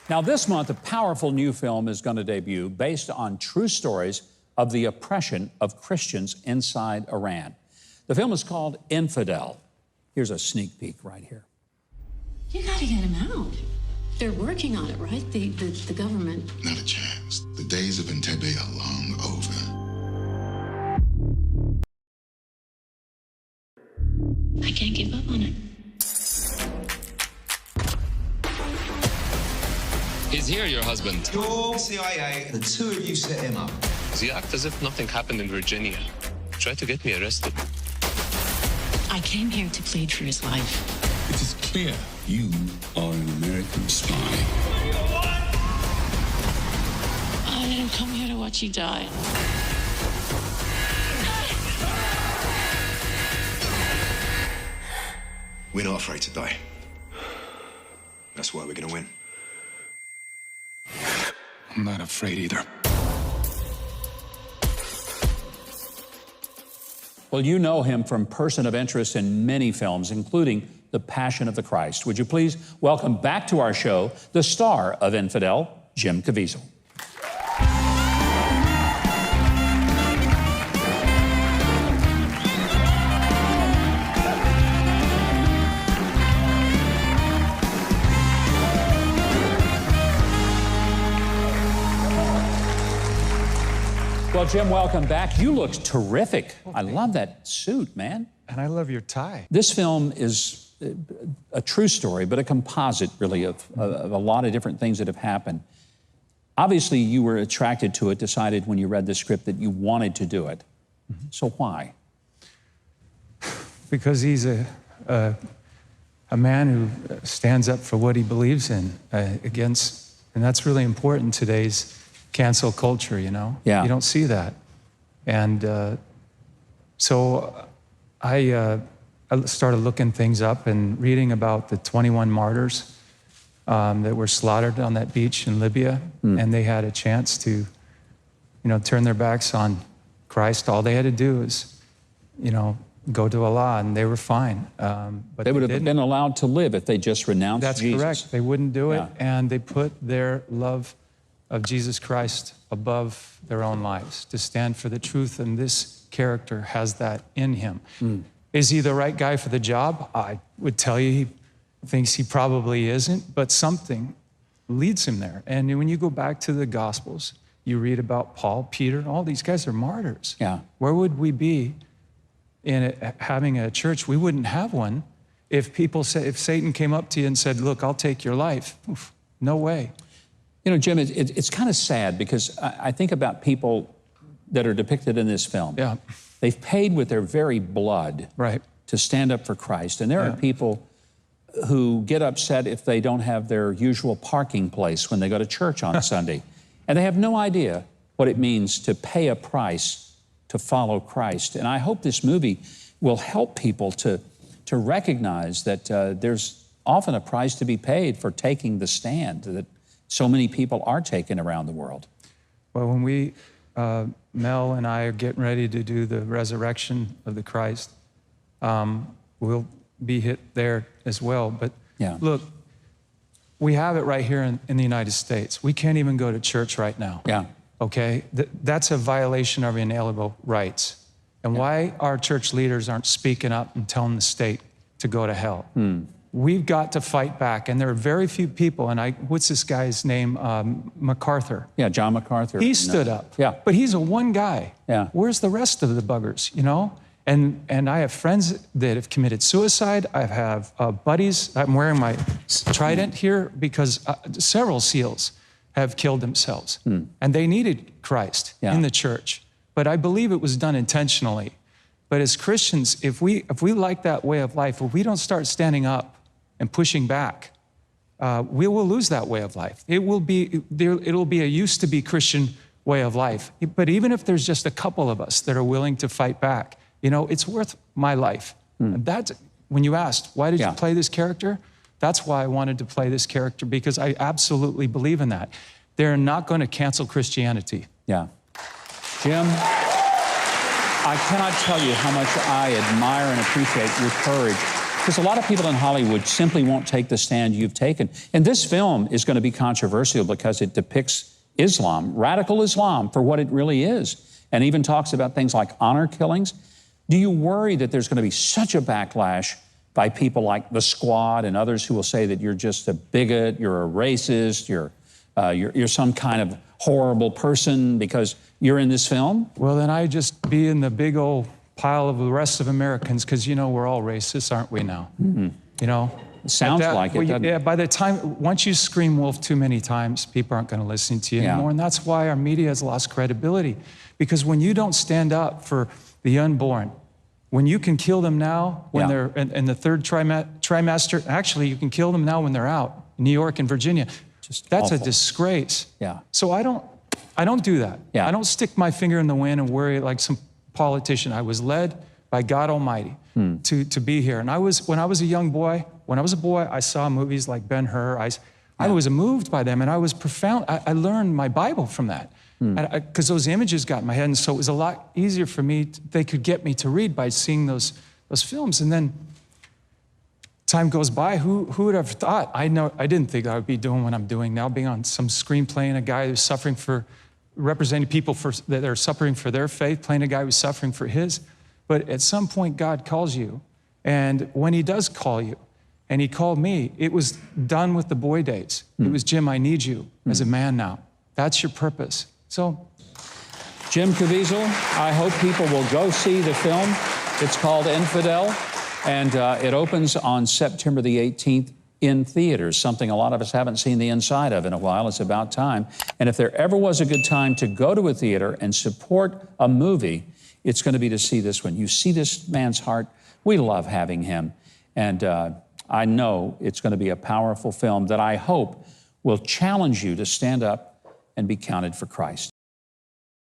Now, this month, a powerful new film is going to debut based on true stories of the oppression of Christians inside Iran. The film is called Infidel. Here's a sneak peek right here. You gotta get him out. They're working on it, right? The government. Not a chance. The days of Entebbe are long over. I can't give up on it. Is here your husband? You're CIA. The two of you set him up. You act as if nothing happened in Virginia. Try to get me arrested. I came here to plead for his life. It is clear you are an American spy. I didn't come here to watch you die. We're not afraid to die. That's why we're gonna win. I'm not afraid either. Well, you know him from person of interest in many films, including The Passion of the Christ. Would you please welcome back to our show the star of Infidel, Jim Caviezel. Well, Jim, welcome back. You look terrific. I love that suit, man. And I love your tie. This film is a true story, but a composite, really, of a lot of different things that have happened. Obviously, you were attracted to it, decided when you read the script that you wanted to do it. So why? Because he's a man who stands up for what he believes in and that's really important in today's cancel culture, you know? Yeah. You don't see that. And so I started looking things up and reading about the 21 martyrs that were slaughtered on that beach in Libya. And they had a chance to, you know, turn their backs on Christ. All they had to do is, you know, go to Allah, and they were fine. But They would have been allowed to live if they just renounced Jesus. That's correct. They wouldn't do it, Yeah. and they put their love of Jesus Christ above their own lives, to stand for the truth, and this character has that in him. Is he the right guy for the job? I would tell you he thinks he probably isn't, but something leads him there. And when you go back to the Gospels, you read about Paul, Peter, all these guys are martyrs. Yeah. Where would we be in having a church? We wouldn't have one if if Satan came up to you and said, look, I'll take your life. Oof, no way. You know, Jim, it's kind of sad because I think about people that are depicted in this film. Yeah. They've paid with their very blood Right. to stand up for Christ. And there are people who get upset if they don't have their usual parking place when they go to church on Sunday. And they have no idea what it means to pay a price to follow Christ. And I hope this movie will help people to recognize that there's often a price to be paid for taking the stand that so many people are taking around the world. Well, when we, Mel and I are getting ready to do the resurrection of the Christ, we'll be hit there as well. But look, we have it right here in the United States. We can't even go to church right now. Yeah. Okay? That's a violation of inalienable rights. And why our church leaders aren't speaking up and telling the state to go to hell? We've got to fight back. And there are very few people, and what's this guy's name? MacArthur. Yeah, John MacArthur. He stood up. Yeah. But he's a one guy. Yeah. Where's the rest of the buggers, you know? And I have friends that have committed suicide. I have buddies. I'm wearing my trident here because several SEALs have killed themselves. And they needed Christ in the church. But I believe it was done intentionally. But as Christians, if we like that way of life, if we don't start standing up and pushing back, we will lose that way of life. It'll be a used to be Christian way of life. But even if there's just a couple of us that are willing to fight back, you know, it's worth my life. And that's, when you asked, why did you play this character? That's why I wanted to play this character, because I absolutely believe in that. They're not going to cancel Christianity. Yeah. Jim, I cannot tell you how much I admire and appreciate your courage because a lot of people in Hollywood simply won't take the stand you've taken. And this film is going to be controversial because it depicts Islam, radical Islam, for what it really is, and even talks about things like honor killings. Do you worry that there's going to be such a backlash by people like the Squad and others who will say that you're just a bigot, you're a racist, you're some kind of horrible person because you're in this film? Well, then I just be in the big old pile of the rest of Americans, because you know we're all racists, aren't we now? Mm-hmm. You know? It sounds like it, doesn't it? Yeah, by the time, once you scream wolf too many times, people aren't going to listen to you anymore. And that's why our media has lost credibility. Because when you don't stand up for the unborn, when you can kill them now, when they're in the third trimester, actually you can kill them now when they're out, in New York and Virginia. That's awful. A disgrace. Yeah. So I don't do that. Yeah. I don't stick my finger in the wind and worry like some politician. I was led by God Almighty to be here. And when I was a young boy, I saw movies like Ben-Hur. I was moved by them, and I was profound. I learned my Bible from that, because those images got in my head, and so it was a lot easier for me. They could get me to read by seeing those films. And then time goes by. Who would have thought? I didn't think I would be doing what I'm doing now, being on some screen playing a guy who's suffering for, representing people that are suffering for their faith, playing a guy who's suffering for his. But at some point, God calls you. And when he does call you, and he called me, it was done with the boy days. It was, Jim, I need you as a man now. That's your purpose. So, Jim Caviezel, I hope people will go see the film. It's called Infidel, and it opens on September the 18th in theaters, something a lot of us haven't seen the inside of in a while. It's about time. And if there ever was a good time to go to a theater and support a movie, it's going to be to see this one. You see this man's heart. We love having him. And I know it's going to be a powerful film that I hope will challenge you to stand up and be counted for Christ.